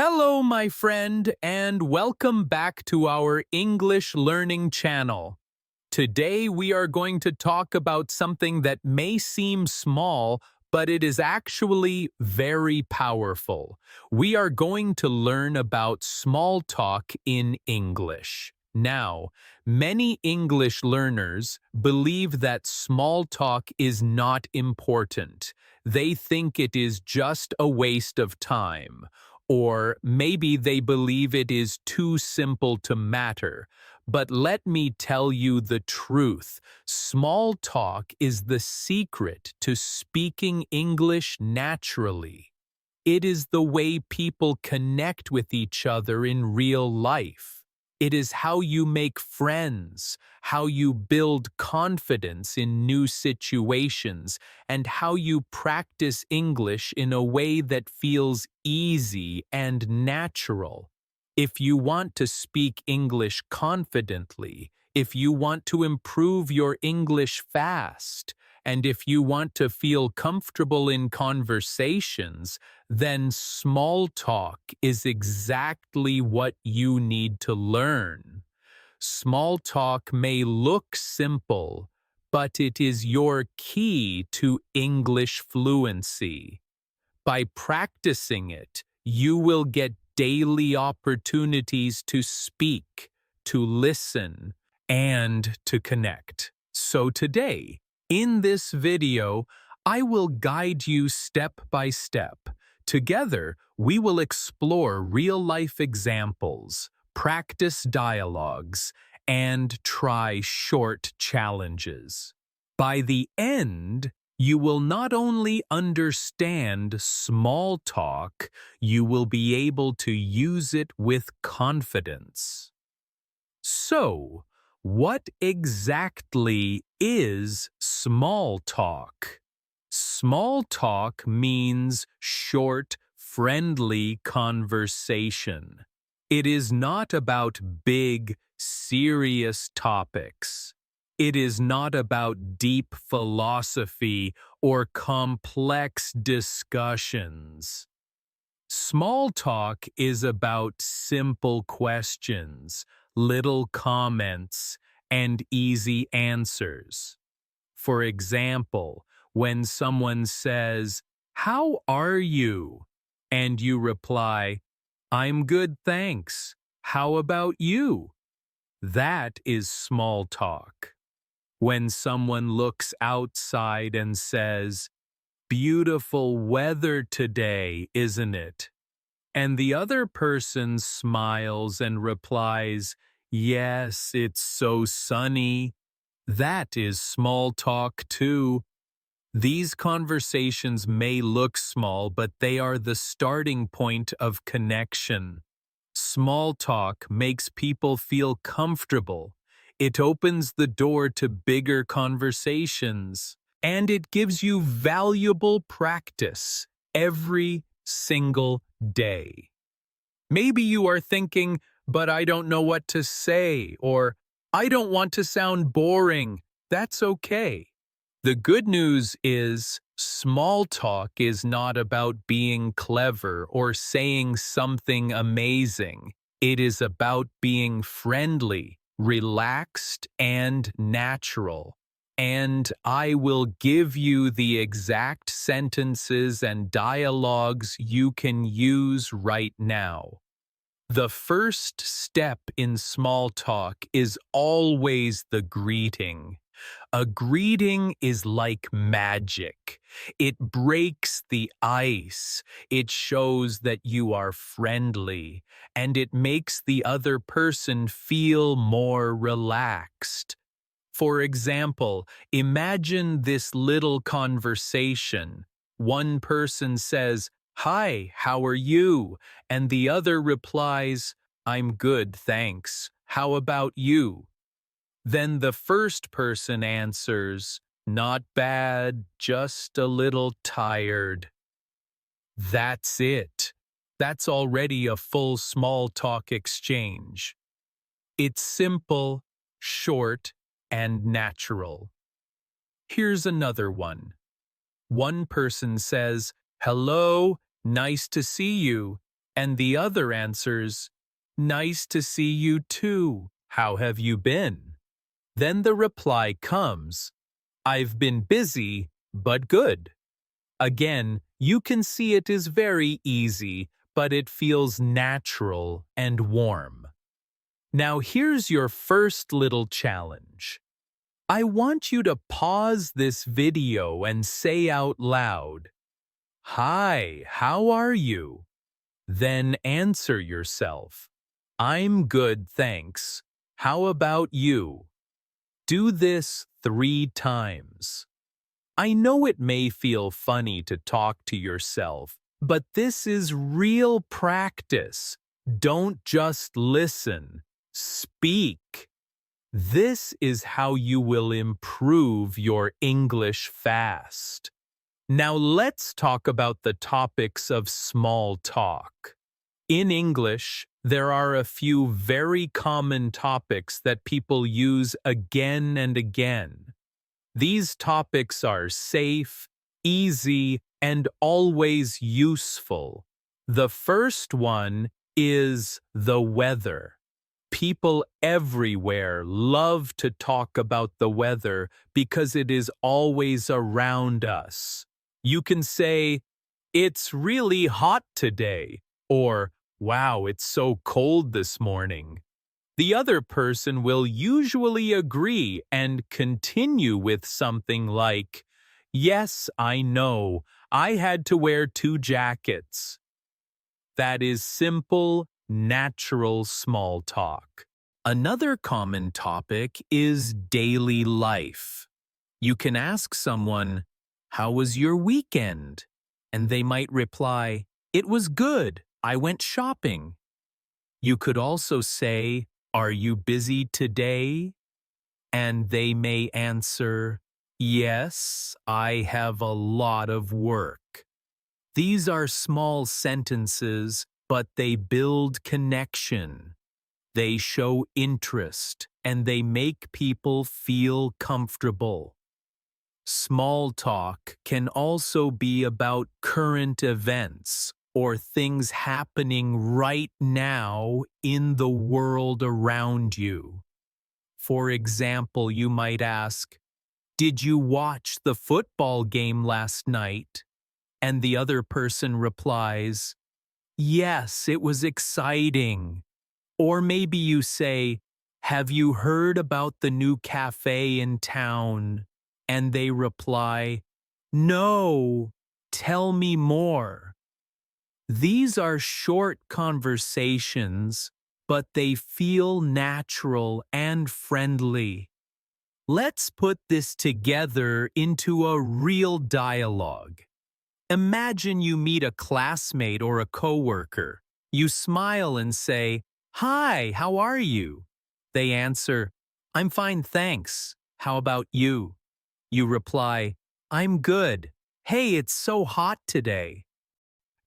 Hello, my friend, and welcome back to our English learning channel. Today, we are going to talk about something that may seem small, but it is actually very powerful. We are going to learn about small talk in English. Now, many English learners believe that small talk is not important. They think it is just a waste of time. Or maybe they believe it is too simple to matter. But let me tell you the truth. Small talk is the secret to speaking English naturally. It is the way people connect with each other in real life. It is how you make friends, how you build confidence in new situations, and how you practice English in a way that feels easy and natural. If you want to speak English confidently, if you want to improve your English fast, and if you want to feel comfortable in conversations, then small talk is exactly what you need to learn. Small talk may look simple, but it is your key to English fluency. By practicing it, you will get daily opportunities to speak, to listen, and to connect. So today, in this video, I will guide you step by step. Together, we will explore real-life examples, practice dialogues, and try short challenges. By the end, you will not only understand small talk, you will be able to use it with confidence. So, what exactly is small talk? Small talk means short, friendly conversation. It is not about big, serious topics. It is not about deep philosophy or complex discussions. Small talk is about simple questions, little comments, and easy answers. For example, when someone says, "How are you?" and you reply, "I'm good, thanks. How about you?" That is small talk. When someone looks outside and says, "Beautiful weather today, isn't it?" and the other person smiles and replies, "Yes, it's so sunny," that is small talk too. These conversations may look small, but they are the starting point of connection. Small talk makes people feel comfortable. It opens the door to bigger conversations, and it gives you valuable practice every single day. Maybe you are thinking, "But I don't know what to say," or "I don't want to sound boring." That's okay. The good news is, small talk is not about being clever or saying something amazing. It is about being friendly, relaxed, and natural. And I will give you the exact sentences and dialogues you can use right now. The first step in small talk is always the greeting. A greeting is like magic. It breaks the ice, it shows that you are friendly, and it makes the other person feel more relaxed. For example, imagine this little conversation. One person says, "Hi, how are you?" and the other replies, "I'm good, thanks. How about you?" Then the first person answers, "Not bad, just a little tired." That's it. That's already a full small talk exchange. It's simple, short, and natural. Here's another one. One person says, "Hello, nice to see you," And the other answers, "Nice to see you too. How have you been?" Then the reply comes, "I've been busy, but good." Again, you can see it is very easy, but it feels natural and warm. Now here's your first little challenge. I want you to pause this video and say out loud, "Hi, how are you?" Then answer yourself, "I'm good, thanks. How about you?" Do this 3 times. I know it may feel funny to talk to yourself, but this is real practice. Don't just listen. Speak. This is how you will improve your English fast. Now let's talk about the topics of small talk. In English, there are a few very common topics that people use again and again. These topics are safe, easy, and always useful. The first one is the weather. People everywhere love to talk about the weather because it is always around us. You can say, "It's really hot today," or "Wow, it's so cold this morning." The other person will usually agree and continue with something like, "Yes, I know. I had to wear 2 jackets." That is simple, natural small talk. Another common topic is daily life. You can ask someone, "How was your weekend?" And they might reply, "It was good. I went shopping." You could also say, "Are you busy today?" And they may answer, "Yes, I have a lot of work." These are small sentences, but they build connection. They show interest, and they make people feel comfortable. Small talk can also be about current events or things happening right now in the world around you. For example, you might ask, "Did you watch the football game last night?" And the other person replies, "Yes, it was exciting." Or maybe you say, "Have you heard about the new cafe in town?" And they reply, "No, tell me more." These are short conversations, but they feel natural and friendly. Let's put this together into a real dialogue. Imagine you meet a classmate or a coworker. You smile and say, "Hi, how are you?" They answer, "I'm fine, thanks. How about you?" You reply, "I'm good. Hey, it's so hot today."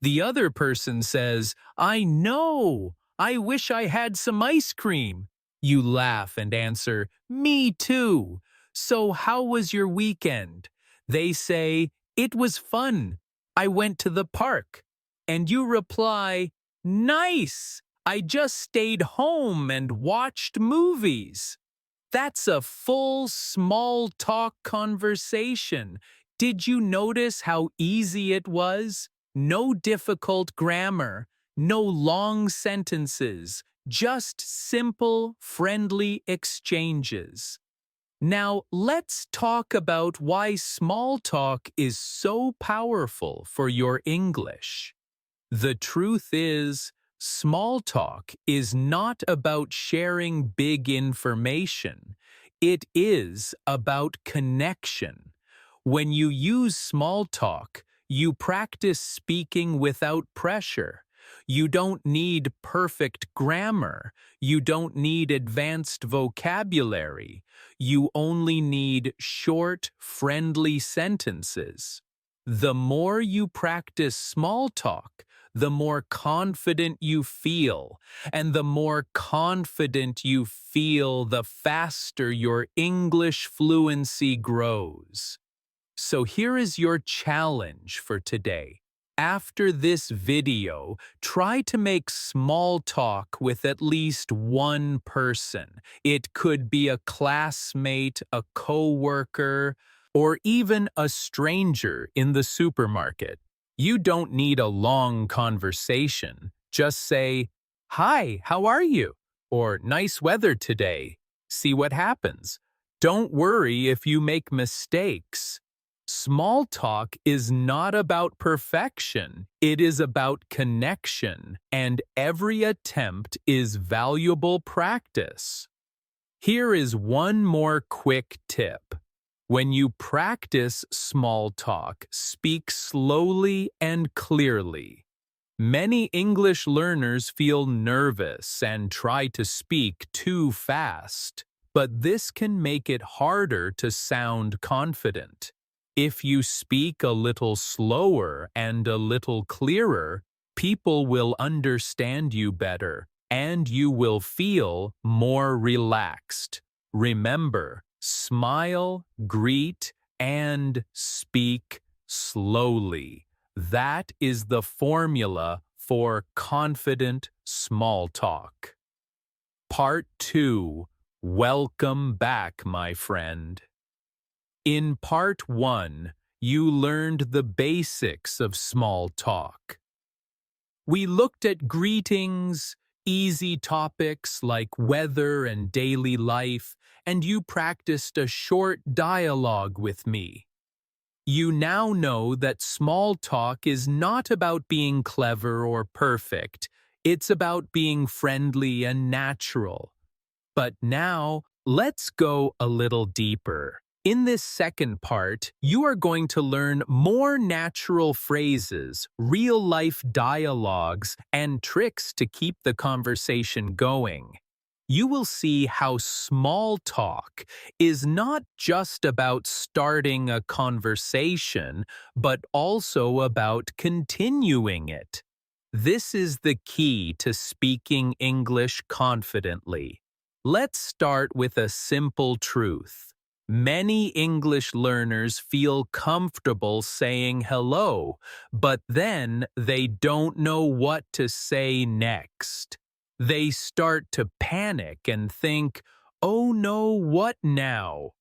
The other person says, "I know. I wish I had some ice cream." You laugh and answer, "Me too. So how was your weekend?" They say, "It was fun. I went to the park." And you reply, "Nice. I just stayed home and watched movies." That's a full small talk conversation. Did you notice how easy it was? No difficult grammar, no long sentences, just simple, friendly exchanges. Now, let's talk about why small talk is so powerful for your English. The truth is, small talk is not about sharing big information. It is about connection. When you use small talk, you practice speaking without pressure. You don't need perfect grammar. You don't need advanced vocabulary. You only need short, friendly sentences. The more you practice small talk, the more confident you feel, and the more confident you feel, the faster your English fluency grows. So here is your challenge for today. After this video, try to make small talk with at least one person. It could be a classmate, a coworker, or even a stranger in the supermarket. You don't need a long conversation. Just say, "Hi, how are you?" or "Nice weather today." See what happens. Don't worry if you make mistakes. Small talk is not about perfection. It is about connection, and every attempt is valuable practice. Here is one more quick tip. When you practice small talk, speak slowly and clearly. Many English learners feel nervous and try to speak too fast, but this can make it harder to sound confident. If you speak a little slower and a little clearer, people will understand you better, and you will feel more relaxed. Remember, smile, greet, and speak slowly. That is the formula for confident small talk. Part 2. Welcome back, my friend. In Part 1, you learned the basics of small talk. We looked at greetings, easy topics like weather and daily life, and you practiced a short dialogue with me. You now know that small talk is not about being clever or perfect. It's about being friendly and natural. But now, let's go a little deeper. In this second part, you are going to learn more natural phrases, real-life dialogues, and tricks to keep the conversation going. You will see how small talk is not just about starting a conversation, but also about continuing it. This is the key to speaking English confidently. Let's start with a simple truth. Many English learners feel comfortable saying hello, but then they don't know what to say next. They start to panic and think, "Oh no, what now?"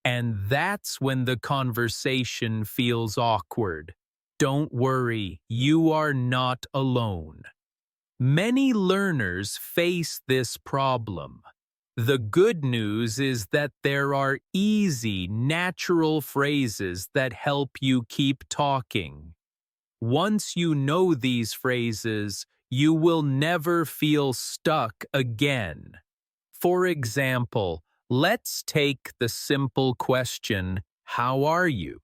And that's when the conversation feels awkward. Don't worry, you are not alone. Many learners face this problem. The good news is that there are easy, natural phrases that help you keep talking. Once you know these phrases, you will never feel stuck again. For example, let's take the simple question, "How are you?"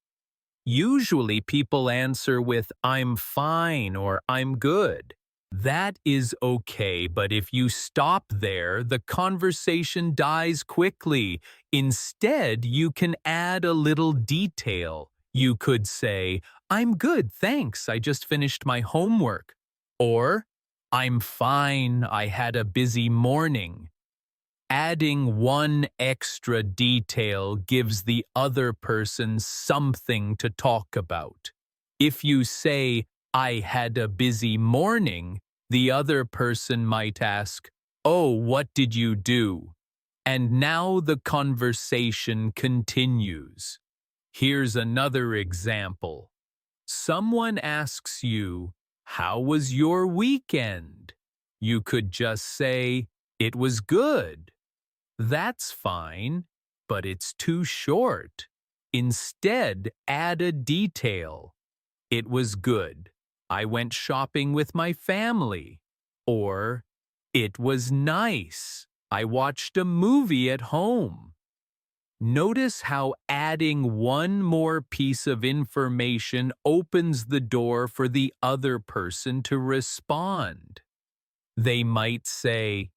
Usually people answer with "I'm fine" or "I'm good." That is okay, but if you stop there, the conversation dies quickly. Instead, you can add a little detail. You could say, "I'm good, thanks, I just finished my homework." Or, "I'm fine, I had a busy morning." Adding one extra detail gives the other person something to talk about. If you say, "I had a busy morning," the other person might ask, "Oh, what did you do?" And now the conversation continues. Here's another example. Someone asks you, "How was your weekend?" You could just say, "It was good." That's fine, but it's too short. Instead, add a detail. "It was good. I went shopping with my family." Or, "It was nice. I watched a movie at home." Notice how adding one more piece of information opens the door for the other person to respond. They might say,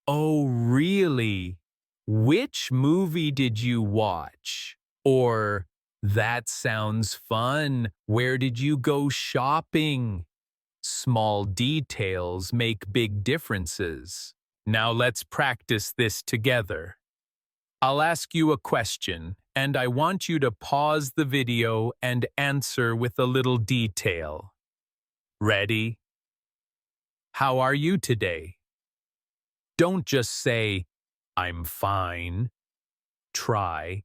"Oh, really? Which movie did you watch?" Or, "That sounds fun. Where did you go shopping?" Small details make big differences. Now let's practice this together. I'll ask you a question, and I want you to pause the video and answer with a little detail. Ready? How are you today? Don't just say, I'm fine. Try,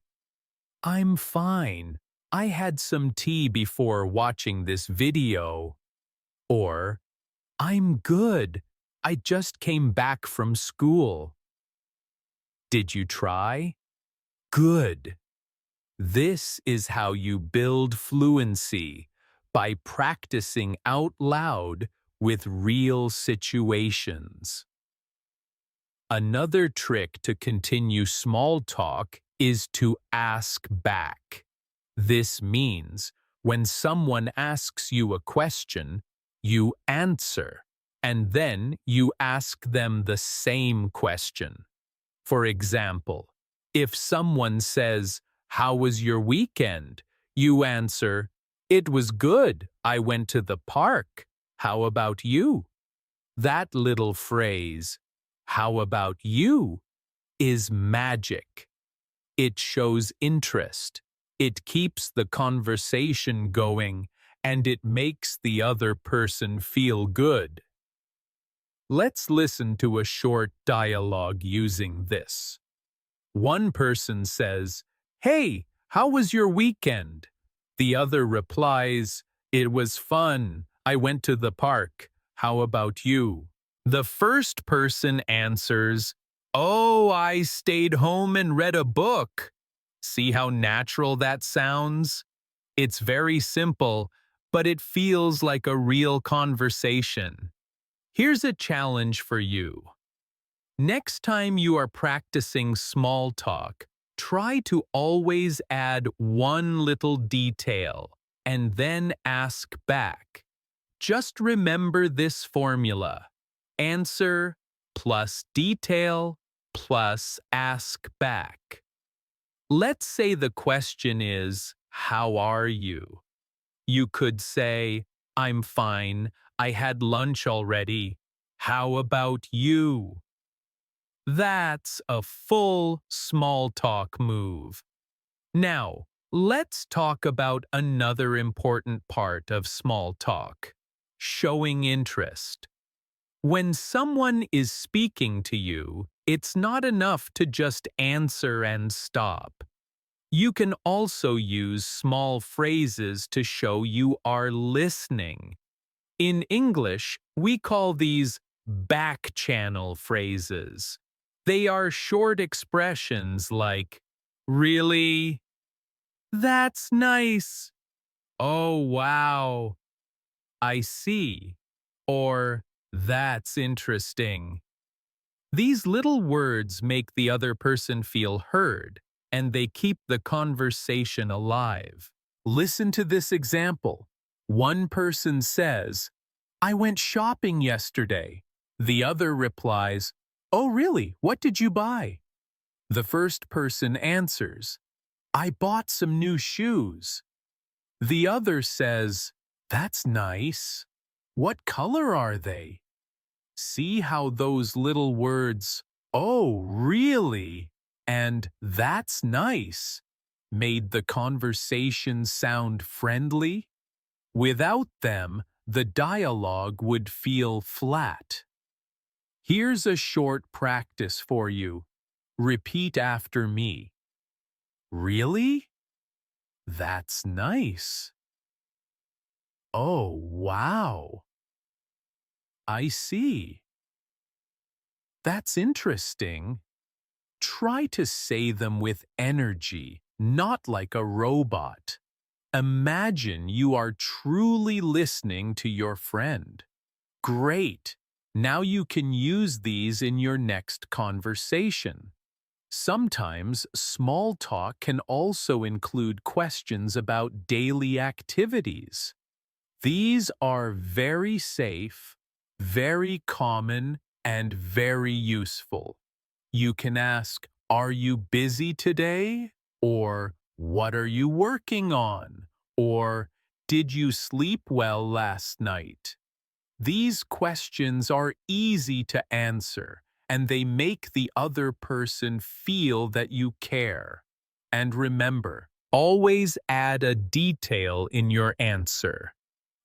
I'm fine. I had some tea before watching this video. Or, I'm good. I just came back from school. Did you try? Good. This is how you build fluency, by practicing out loud with real situations. Another trick to continue small talk is to ask back. This means when someone asks you a question, you answer, and then you ask them the same question. For example, if someone says, "How was your weekend?" you answer, "It was good. I went to the park. How about you?" That little phrase, "How about you?" is magic. It shows interest. It keeps the conversation going, and it makes the other person feel good. Let's listen to a short dialogue using this. One person says, "Hey, how was your weekend?" The other replies, "It was fun. I went to the park. How about you?" The first person answers, "Oh, I stayed home and read a book." See how natural that sounds? It's very simple, but it feels like a real conversation. Here's a challenge for you. Next time you are practicing small talk, try to always add one little detail and then ask back. Just remember this formula: answer plus detail plus ask back. Let's say the question is, "How are you?" You could say, "I'm fine. I had lunch already. How about you?" That's a full small talk move. Now, let's talk about another important part of small talk: showing interest. When someone is speaking to you, it's not enough to just answer and stop. You can also use small phrases to show you are listening. In English, we call these back-channel phrases. They are short expressions like, "Really? That's nice. Oh, wow. I see." Or, "That's interesting." These little words make the other person feel heard, and they keep the conversation alive. Listen to this example. One person says, "I went shopping yesterday." The other replies, "Oh, really? What did you buy?" The first person answers, "I bought some new shoes." The other says, "That's nice. What color are they?" See how those little words, "Oh, really?" and "That's nice," made the conversation sound friendly? Without them, the dialogue would feel flat. Here's a short practice for you. Repeat after me. "Really? That's nice. Oh, wow. I see. That's interesting." Try to say them with energy, not like a robot. Imagine you are truly listening to your friend. Great! Now you can use these in your next conversation. Sometimes small talk can also include questions about daily activities. These are very safe, very common, and very useful. You can ask, "Are you busy today?" Or, "What are you working on?" Or, "Did you sleep well last night?" These questions are easy to answer, and they make the other person feel that you care. And remember, always add a detail in your answer.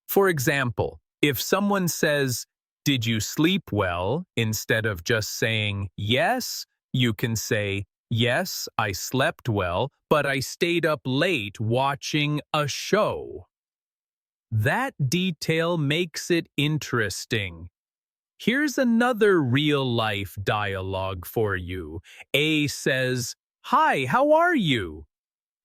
For example, If someone says, "Did you sleep well?" instead of just saying yes, you can say, "Yes, I slept well, but I stayed up late watching a show." That detail makes it interesting. Here's another real-life dialogue for you. A says, "Hi, how are you?"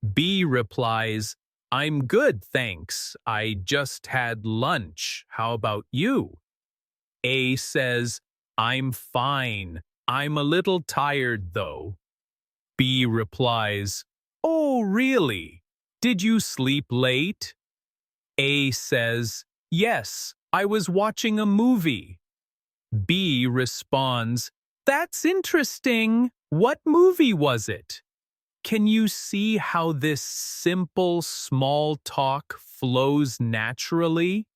B replies, "I'm good, thanks. I just had lunch. How about you?" A says, "I'm fine. I'm a little tired, though." B replies, "Oh, really? Did you sleep late?" A says, "Yes, I was watching a movie." B responds, "That's interesting. What movie was it?" Can you see how this simple small talk flows naturally?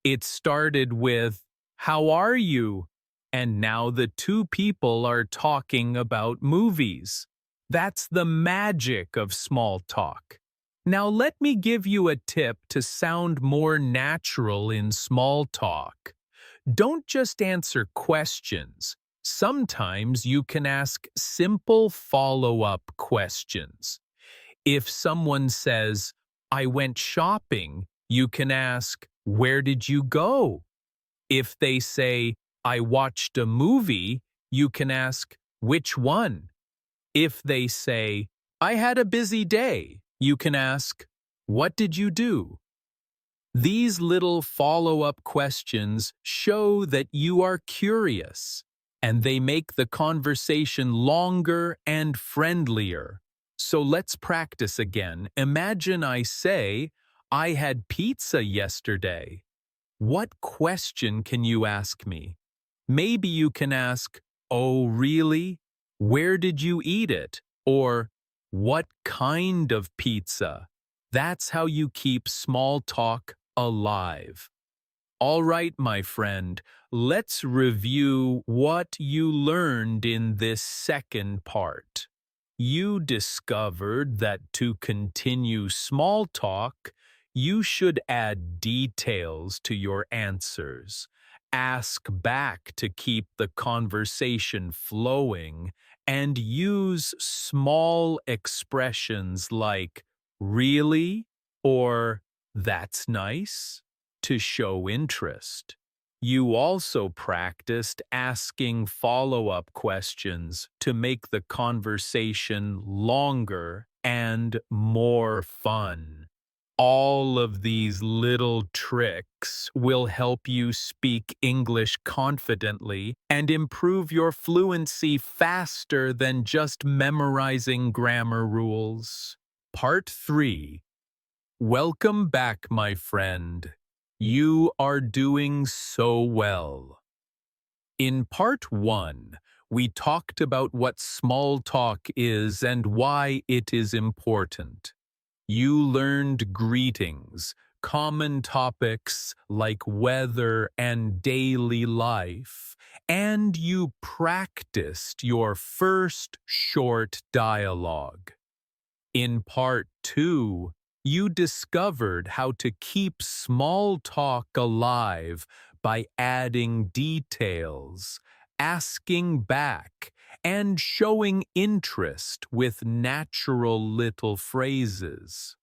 It started with, "How are you?" And now the two people are talking about movies. That's the magic of small talk. Now let me give you a tip to sound more natural in small talk. Don't just answer questions. Sometimes you can ask simple follow-up questions. If someone says, "I went shopping," you can ask, "Where did you go?" If they say, "I watched a movie," you can ask, "Which one?" If they say, "I had a busy day," you can ask, "What did you do?" These little follow-up questions show that you are curious, and they make the conversation longer and friendlier. So let's practice again. Imagine I say, "I had pizza yesterday." What question can you ask me? Maybe you can ask, "Oh, really? Where did you eat it?" Or, "What kind of pizza?" That's how you keep small talk alive. All right, my friend, let's review what you learned in this second part. You discovered that to continue small talk, you should add details to your answers, ask back to keep the conversation flowing, and use small expressions like "really" or "that's nice" to show interest. You also practiced asking follow-up questions to make the conversation longer and more fun. All of these little tricks will help you speak English confidently and improve your fluency faster than just memorizing grammar rules. Part 3. Welcome back, my friend. You are doing so well. In part 1, we talked about what small talk is and why it is important. You learned greetings, common topics like weather and daily life, and you practiced your first short dialogue. In part 2, you discovered how to keep small talk alive by adding details, asking back, and showing interest with natural little phrases.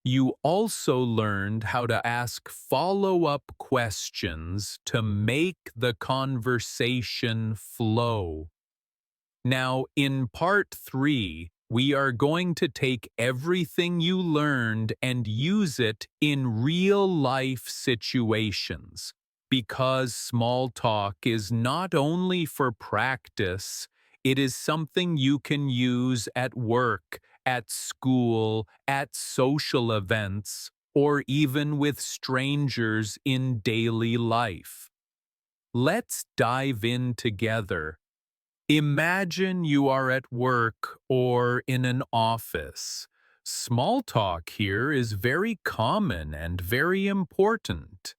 You also learned how to ask follow-up questions to make the conversation flow. Now, in part 3, we are going to take everything you learned and use it in real-life situations, because small talk is not only for practice, it is something you can use at work, at school, at social events, or even with strangers in daily life. Let's dive in together. Imagine you are at work or in an office. Small talk here is very common and very important.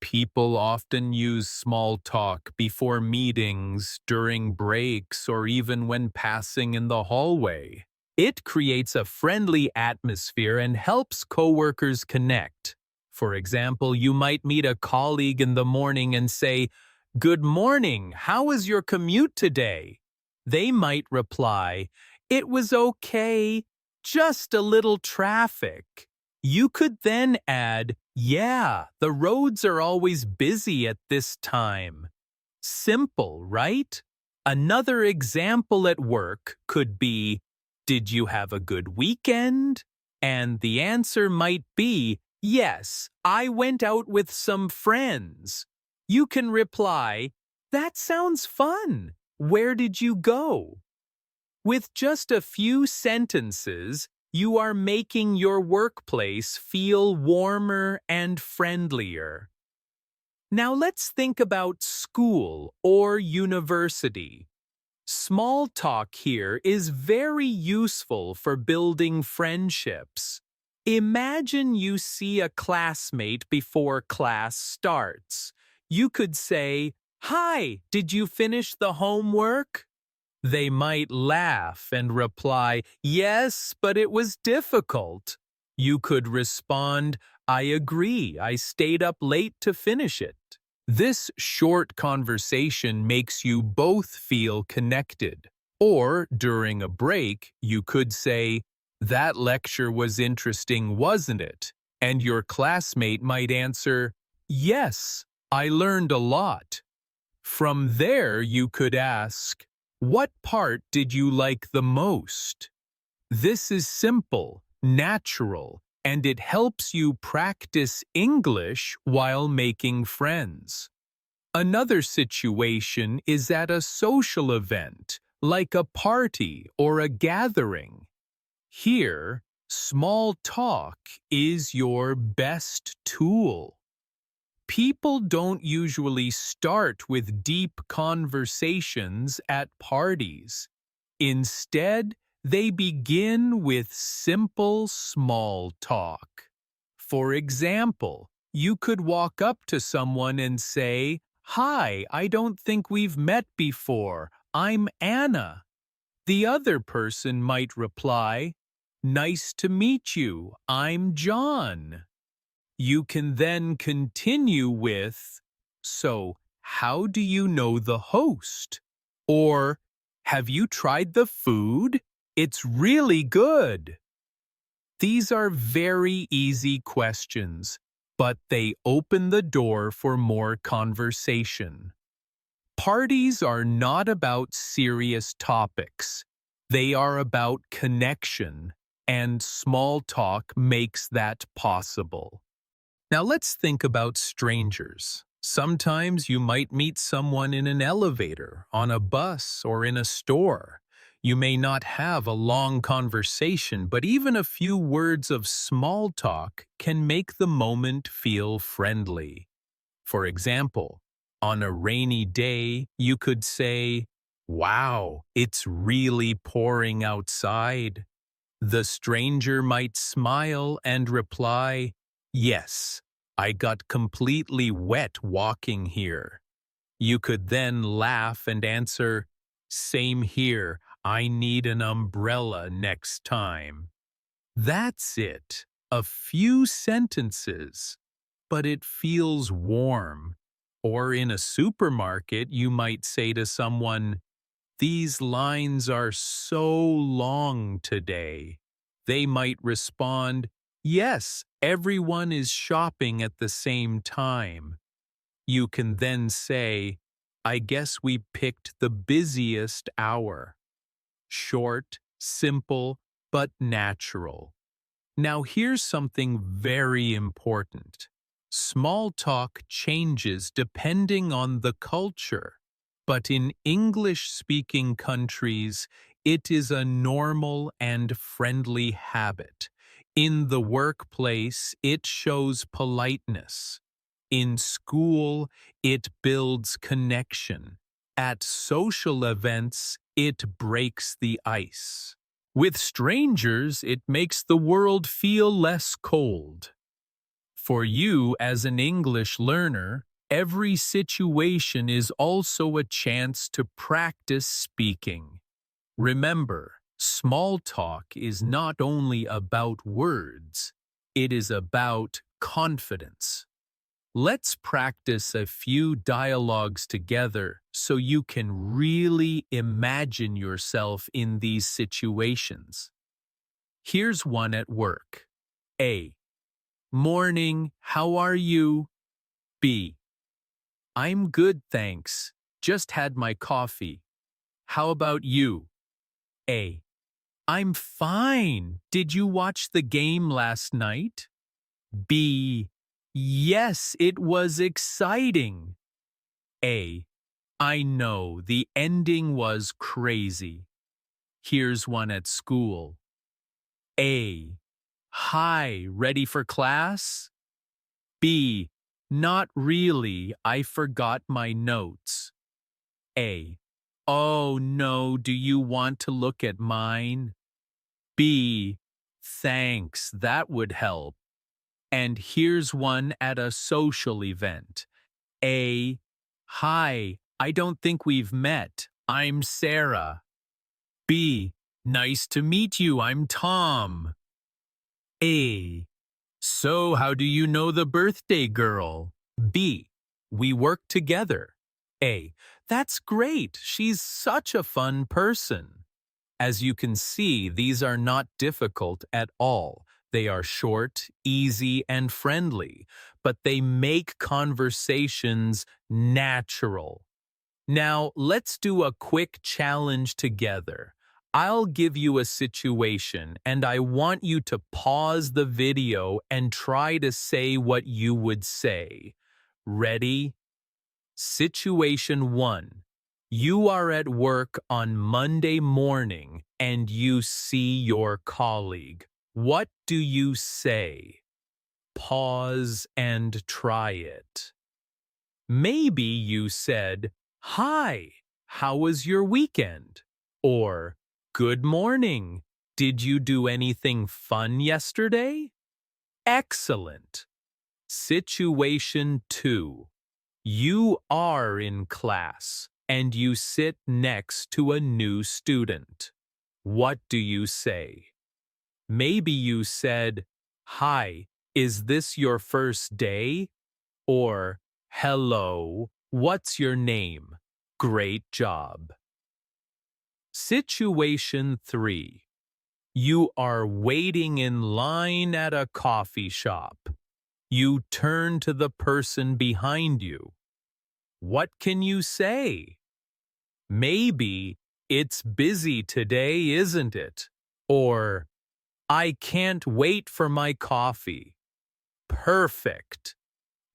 People often use small talk before meetings, during breaks, or even when passing in the hallway. It creates a friendly atmosphere and helps coworkers connect. For example, you might meet a colleague in the morning and say, "Good morning, how was your commute today?" They might reply, "It was okay, just a little traffic." You could then add, "Yeah, the roads are always busy at this time." Simple, right? Another example at work could be, "Did you have a good weekend?" And the answer might be, "Yes, I went out with some friends." You can reply, "That sounds fun. Where did you go?" With just a few sentences, you are making your workplace feel warmer and friendlier. Now let's think about school or university. Small talk here is very useful for building friendships. Imagine you see a classmate before class starts. You could say, "Hi, did you finish the homework?" They might laugh and reply, "Yes, but it was difficult." You could respond, "I agree, I stayed up late to finish it." This short conversation makes you both feel connected. Or, during a break, you could say, "That lecture was interesting, wasn't it?" And your classmate might answer, "Yes, I learned a lot." From there, you could ask, "What part did you like the most?" This is simple, natural, and it helps you practice English while making friends. Another situation is at a social event, like a party or a gathering. Here, small talk is your best tool. People don't usually start with deep conversations at parties. Instead, they begin with simple small talk. For example, you could walk up to someone and say, "Hi, I don't think we've met before. I'm Anna." The other person might reply, "Nice to meet you. I'm John." You can then continue with, "So, how do you know the host?" Or, "Have you tried the food? It's really good." These are very easy questions, but they open the door for more conversation. Parties are not about serious topics. They are about connection, and small talk makes that possible. Now let's think about strangers. Sometimes you might meet someone in an elevator, on a bus, or in a store. You may not have a long conversation, but even a few words of small talk can make the moment feel friendly. For example, on a rainy day, you could say, "Wow, it's really pouring outside." The stranger might smile and reply, "Yes, I got completely wet walking here." You could then laugh and answer, "Same here, I need an umbrella next time." That's it. A few sentences, but it feels warm. Or in a supermarket, you might say to someone, "These lines are so long today." They might respond, "Yes, everyone is shopping at the same time." You can then say, "I guess we picked the busiest hour." Short, simple, but natural. Now here's something very important. Small talk changes depending on the culture, but in English-speaking countries, it is a normal and friendly habit. In the workplace, it shows politeness. In school, it builds connection. At social events, it breaks the ice. With strangers, it makes the world feel less cold. For you as an English learner, every situation is also a chance to practice speaking. Remember, small talk is not only about words, it is about confidence. Let's practice a few dialogues together so you can really imagine yourself in these situations. Here's one at work. A. Morning, how are you? B. I'm good, thanks. Just had my coffee. How about you? A. I'm fine. Did you watch the game last night? B. Yes, it was exciting. A. I know, the ending was crazy. Here's one at school. A. Hi, ready for class? B. Not really, I forgot my notes. A. Oh no, do you want to look at mine? B. Thanks, that would help. And here's one at a social event. A. Hi, I don't think we've met. I'm Sarah. B. Nice to meet you, I'm Tom. A. So how do you know the birthday girl? B. We work together. A. That's great, she's such a fun person. As you can see, these are not difficult at all. They are short, easy, and friendly, but they make conversations natural. Now, let's do a quick challenge together. I'll give you a situation, and I want you to pause the video and try to say what you would say. Ready? Situation 1. You are at work on Monday morning and you see your colleague. What do you say? Pause and try it. Maybe you said, "Hi, how was your weekend?" Or, "Good morning. Did you do anything fun yesterday?" Excellent. Situation 2. You are in class and you sit next to a new student. What do you say? Maybe you said, "Hi, is this your first day?" Or, "Hello, what's your name? Great job." Situation 3. You are waiting in line at a coffee shop. You turn to the person behind you. What can you say? Maybe, "It's busy today, isn't it?" Or, "I can't wait for my coffee." Perfect.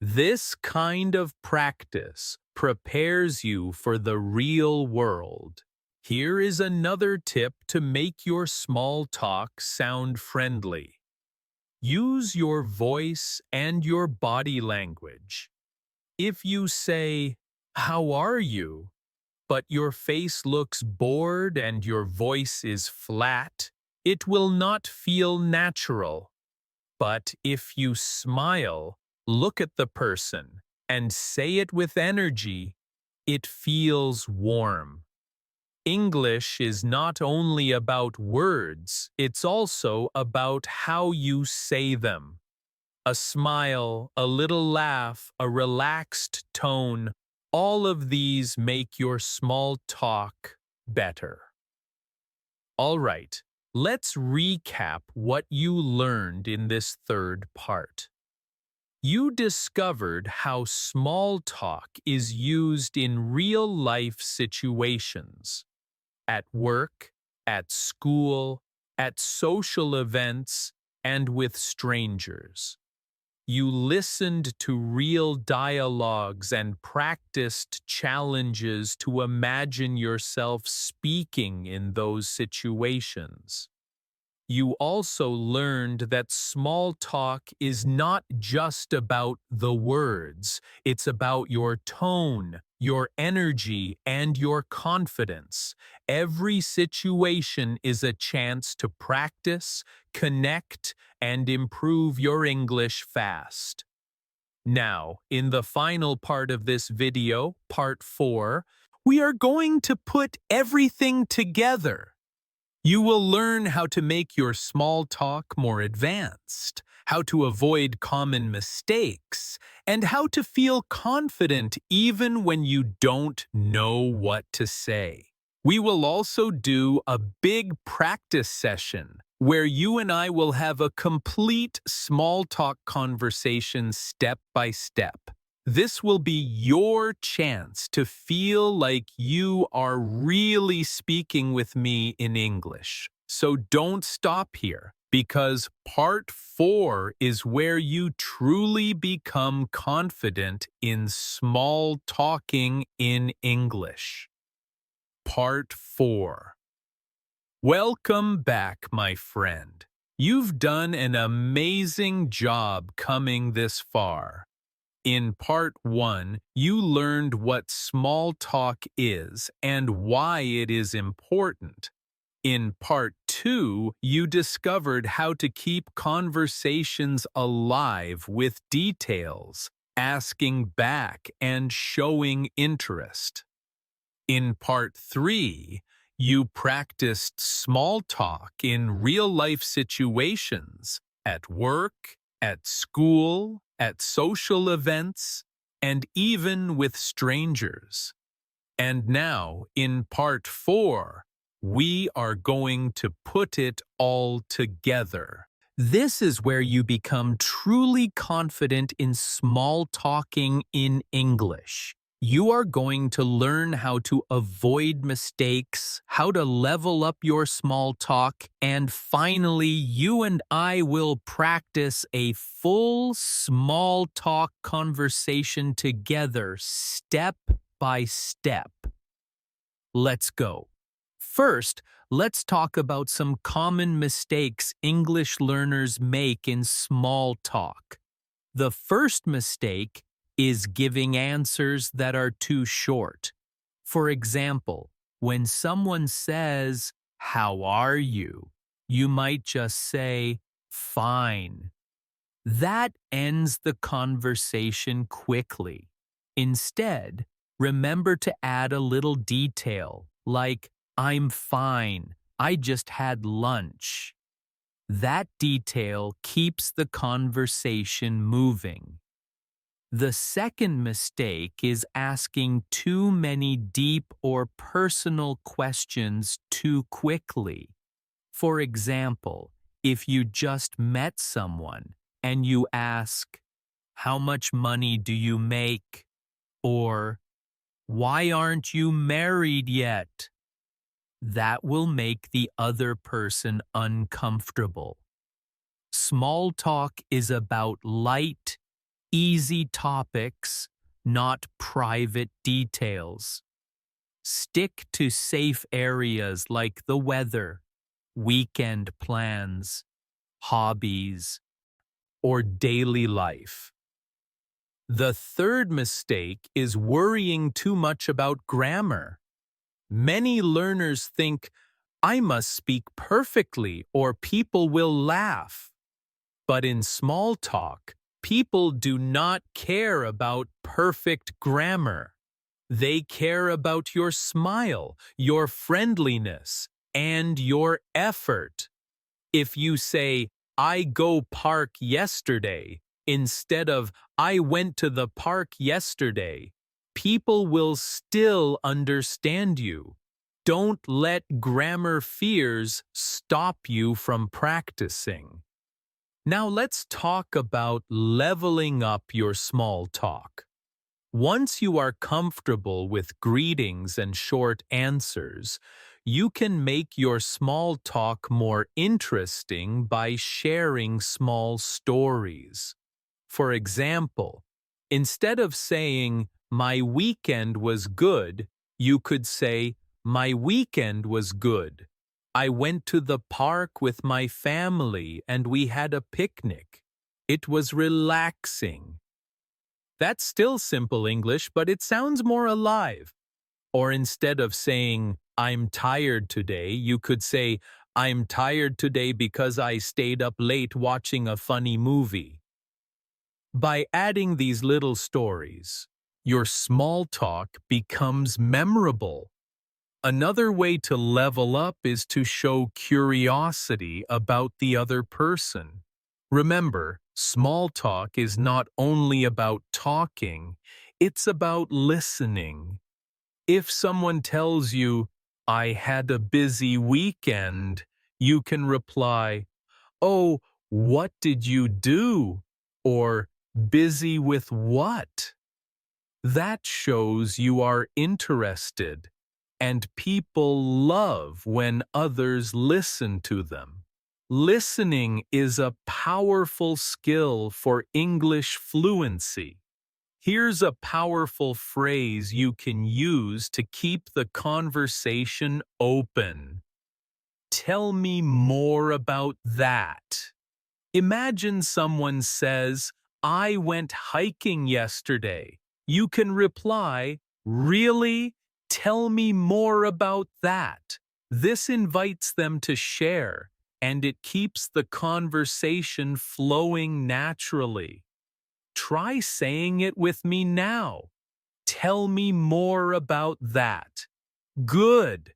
This kind of practice prepares you for the real world. Here is another tip to make your small talk sound friendly. Use your voice and your body language. If you say, "How are you?" but your face looks bored and your voice is flat, it will not feel natural. But if you smile, look at the person, and say it with energy, it feels warm. English is not only about words, it's also about how you say them. A smile, a little laugh, a relaxed tone, all of these make your small talk better. All right, let's recap what you learned in this third part. You discovered how small talk is used in real-life situations. At work, at school, at social events, and with strangers. You listened to real dialogues and practiced challenges to imagine yourself speaking in those situations. You also learned that small talk is not just about the words, it's about your tone, your energy, and your confidence. Every situation is a chance to practice, connect, and improve your English fast. Now, in the final part of this video, part 4, we are going to put everything together. You will learn how to make your small talk more advanced, how to avoid common mistakes, and how to feel confident even when you don't know what to say. We will also do a big practice session where you and I will have a complete small talk conversation step by step. This will be your chance to feel like you are really speaking with me in English. So don't stop here, because part 4 is where you truly become confident in small talking in English. Part 4. Welcome back, my friend. You've done an amazing job coming this far. In part 1, you learned what small talk is and why it is important. In part 2, you discovered how to keep conversations alive with details, asking back and showing interest. In part 3, you practiced small talk in real-life situations, at work, at school, at social events, and even with strangers. And now, in part 4, we are going to put it all together. This is where you become truly confident in small talking in English. You are going to learn how to avoid mistakes, how to level up your small talk, and finally, you and I will practice a full small talk conversation together, step by step. Let's go. First, let's talk about some common mistakes English learners make in small talk. The first mistake is giving answers that are too short. For example, when someone says, "How are you?" you might just say, "Fine." That ends the conversation quickly. Instead, remember to add a little detail, like, "I'm fine, I just had lunch." That detail keeps the conversation moving. The second mistake is asking too many deep or personal questions too quickly. For example, if you just met someone and you ask, "How much money do you make?" or "Why aren't you married yet?" that will make the other person uncomfortable. Small talk is about light, easy topics, not private details. Stick to safe areas like the weather, weekend plans, hobbies, or daily life. The third mistake is worrying too much about grammar. Many learners think, "I must speak perfectly or people will laugh." But in small talk, people do not care about perfect grammar. They care about your smile, your friendliness, and your effort. If you say, "I go park yesterday," instead of "I went to the park yesterday," people will still understand you. Don't let grammar fears stop you from practicing. Now let's talk about leveling up your small talk. Once you are comfortable with greetings and short answers, you can make your small talk more interesting by sharing small stories. For example, instead of saying, "My weekend was good," you could say, "My weekend was good. I went to the park with my family and we had a picnic. It was relaxing." That's still simple English, but it sounds more alive. Or instead of saying, "I'm tired today," you could say, "I'm tired today because I stayed up late watching a funny movie." By adding these little stories, your small talk becomes memorable. Another way to level up is to show curiosity about the other person. Remember, small talk is not only about talking, it's about listening. If someone tells you, I had a busy weekend, you can reply, oh, what did you do? Or, busy with what? That shows you are interested, and people love when others listen to them. Listening is a powerful skill for English fluency. Here's a powerful phrase you can use to keep the conversation open. Tell me more about that. Imagine someone says, I went hiking yesterday. You can reply, really? Tell me more about that. This invites them to share, and it keeps the conversation flowing naturally. Try saying it with me now. Tell me more about that. Good.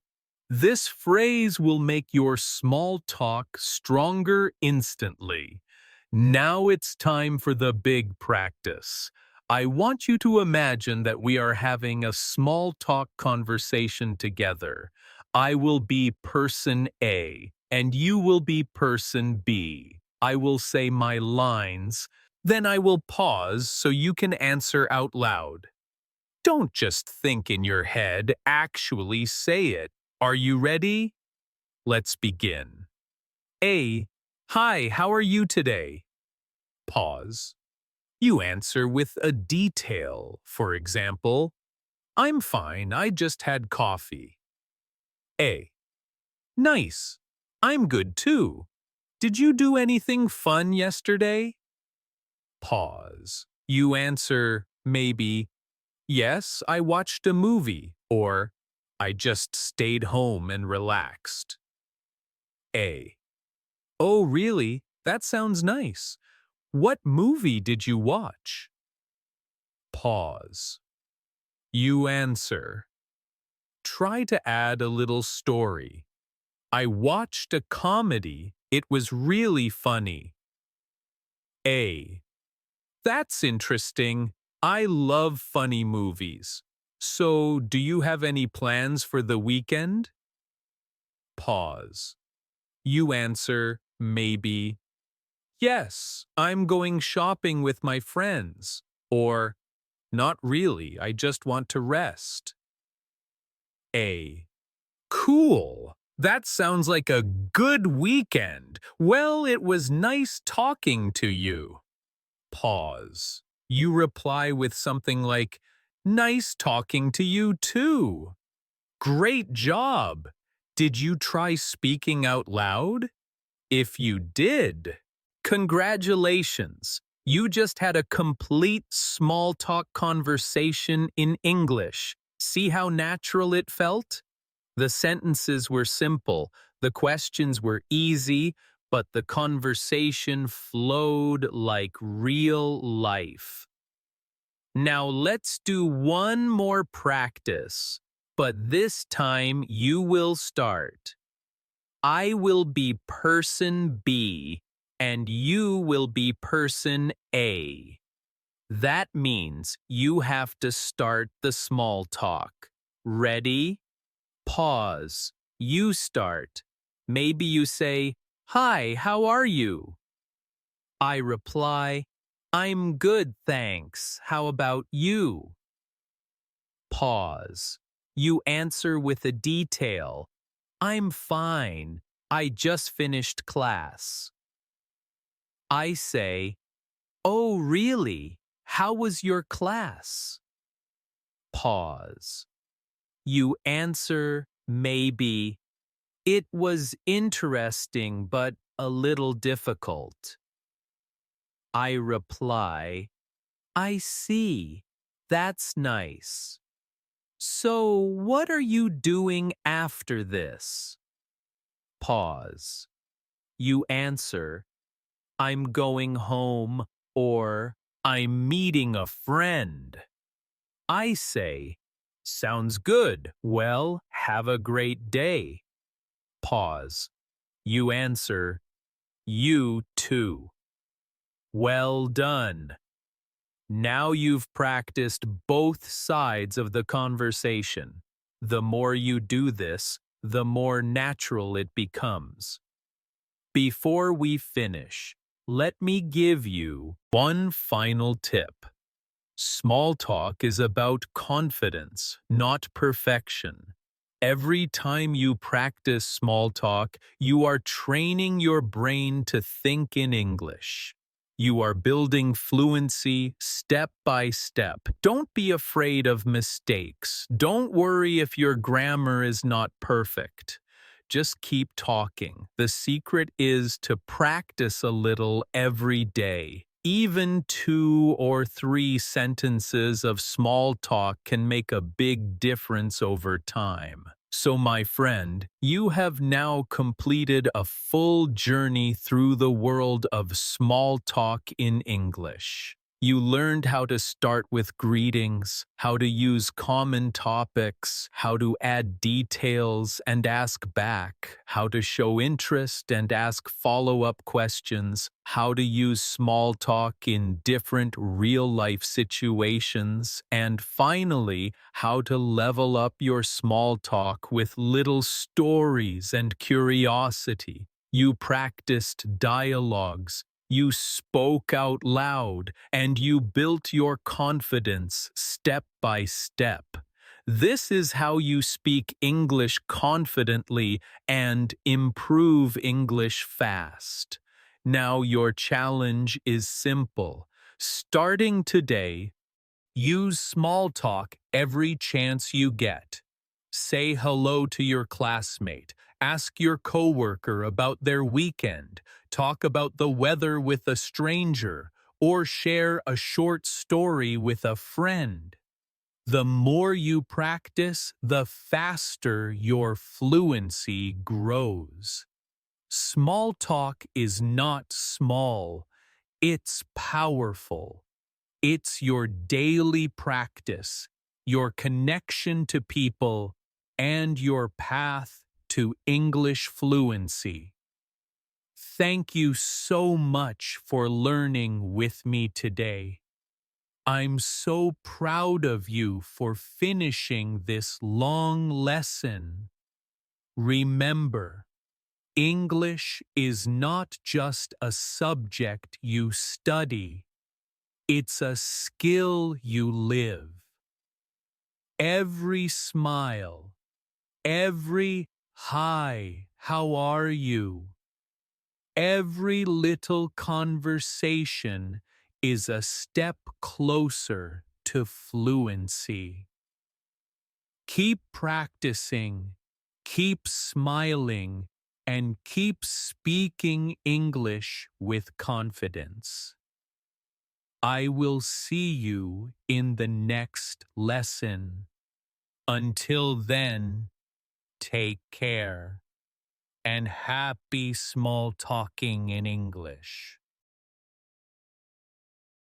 This phrase will make your small talk stronger instantly. Now it's time for the big practice. I want you to imagine that we are having a small talk conversation together. I will be person A, and you will be person B. I will say my lines, then I will pause so you can answer out loud. Don't just think in your head, actually say it. Are you ready? Let's begin. A. Hi, how are you today? Pause. You answer with a detail. For example, I'm fine, I just had coffee. A. Nice. I'm good too. Did you do anything fun yesterday? Pause. You answer, maybe, yes, I watched a movie, or I just stayed home and relaxed. A. Oh, really? That sounds nice. What movie did you watch? Pause. You answer. Try to add a little story. I watched a comedy. It was really funny. A. That's interesting. I love funny movies. So, do you have any plans for the weekend? Pause. You answer, maybe, yes, I'm going shopping with my friends. Or, not really, I just want to rest. A. Cool. That sounds like a good weekend. Well, it was nice talking to you. Pause. You reply with something like, nice talking to you too. Great job. Did you try speaking out loud? If you did, congratulations. You just had a complete small talk conversation in English. See how natural it felt? The sentences were simple, the questions were easy, but the conversation flowed like real life. Now let's do one more practice, but this time you will start. I will be person B, and you will be person A. That means you have to start the small talk. Ready? Pause. You start. Maybe you say, Hi, how are you? I reply, I'm good, thanks. How about you? Pause. You answer with a detail. I'm fine. I just finished class. I say, Oh, really? How was your class? Pause. You answer, maybe, it was interesting but a little difficult. I reply, I see. That's nice. So, what are you doing after this? Pause. You answer, I'm going home, or I'm meeting a friend. I say, sounds good. Well, have a great day. Pause. You answer, you too. Well done. Now you've practiced both sides of the conversation. The more you do this, the more natural it becomes. Before we finish, let me give you one final tip. Small talk is about confidence, not perfection. Every time you practice small talk, you are training your brain to think in English. You are building fluency step by step. Don't be afraid of mistakes. Don't worry if your grammar is not perfect. Just keep talking. The secret is to practice a little every day. Even 2 or 3 sentences of small talk can make a big difference over time. So, my friend, you have now completed a full journey through the world of small talk in English. You learned how to start with greetings, how to use common topics, how to add details and ask back, how to show interest and ask follow-up questions, how to use small talk in different real-life situations, and finally, how to level up your small talk with little stories and curiosity. You practiced dialogues, you spoke out loud, and you built your confidence step by step. This is how you speak English confidently and improve English fast. Now your challenge is simple. Starting today, use small talk every chance you get. Say hello to your classmate. Ask your coworker about their weekend. Talk about the weather with a stranger. Or share a short story with a friend. The more you practice, the faster your fluency grows. Small talk is not small. It's powerful. It's your daily practice, your connection to people, and your path to English fluency. Thank you so much for learning with me today. I'm so proud of you for finishing this long lesson. Remember, English is not just a subject you study. It's a skill you live. Every smile, every "Hi, how are you?" every little conversation is a step closer to fluency. Keep practicing, keep smiling, and keep speaking English with confidence. I will see you in the next lesson. Until then, take care and happy small talking in English.